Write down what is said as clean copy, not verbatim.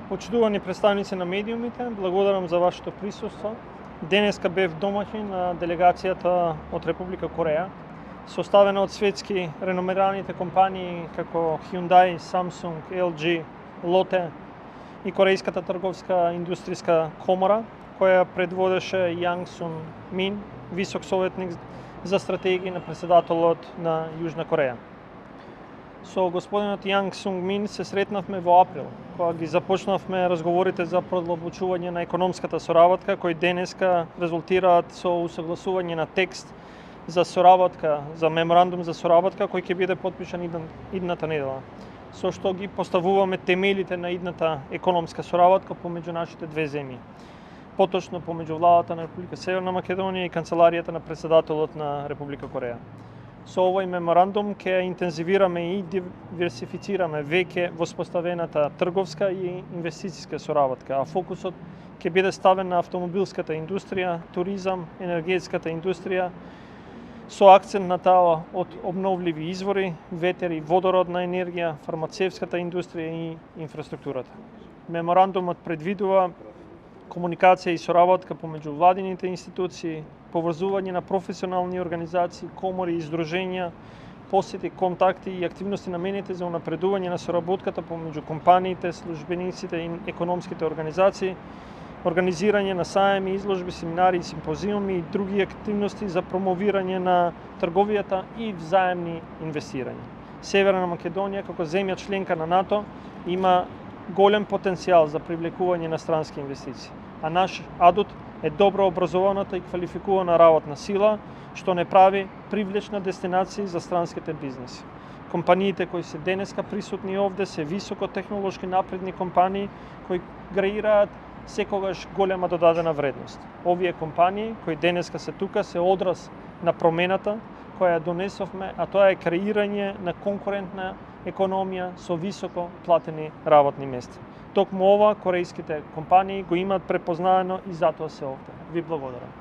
Почитувани представници на медиумите, благодарам за вашето присуство. Денеска бев домаќин на делегацијата од Република Кореја, составена од светски реномираните компании како Hyundai, Samsung, LG, Lotte и Корејската трговска индустријска комора, која предводеше Јанг Сун Мин, висок советник за стратегии на председателот на Јужна Кореја. Со господинот Јанг Сун Мин се сретнавме во април, кога ги започнавме разговорите за продлабочување на економската соработка, кои денеска резултираат со усогласување на текст за соработка, за меморандум за соработка, кој ќе биде потпишан идната недела, со што ги поставуваме темелите на идната економска соработка помеѓу нашите две земји. Поточно помеѓу владата на Република Северна Македонија и канцеларијата на председателот на Република Кореја. Со овој меморандум ќе интензивираме и диверсифицираме веќе воспоставената трговска и инвестициска соработка, а фокусот ќе биде ставен на автомобилската индустрија, туризам, енергетската индустрија, со акцент на таа од обновливи извори, ветер и водородна енергија, фармацевската индустрија и инфраструктурата. Меморандумот предвидува комуникација и соработка помеѓу владините институции, поврзување на професионални организации, комори и издруженја, посети, контакти и активности наменети за унапредување на соработката помеѓу компаниите, службениците и економските организации, организирање на саеми, изложби, семинари и симпозиуми и други активности за промовирање на трговијата и взаемни инвестирања. Северна Македонија, како земја членка на НАТО, има голем потенцијал за привлекување на странски инвестиции, а наш адут е добро образованата и квалификувана работна сила, што не прави привлечна дестинација за странските бизнеси. Компаниите кои се денеска присутни овде се високотехнолошки напредни компании кои креираат секогаш голема додадена вредност. Овие компании кои денеска се тука се одраз на промената која донесовме, а тоа е креирање на конкурентна економија со високо платени работни места. Токму ова корејските компании го имаат препознаено и затоа се овде. Ви благодарам.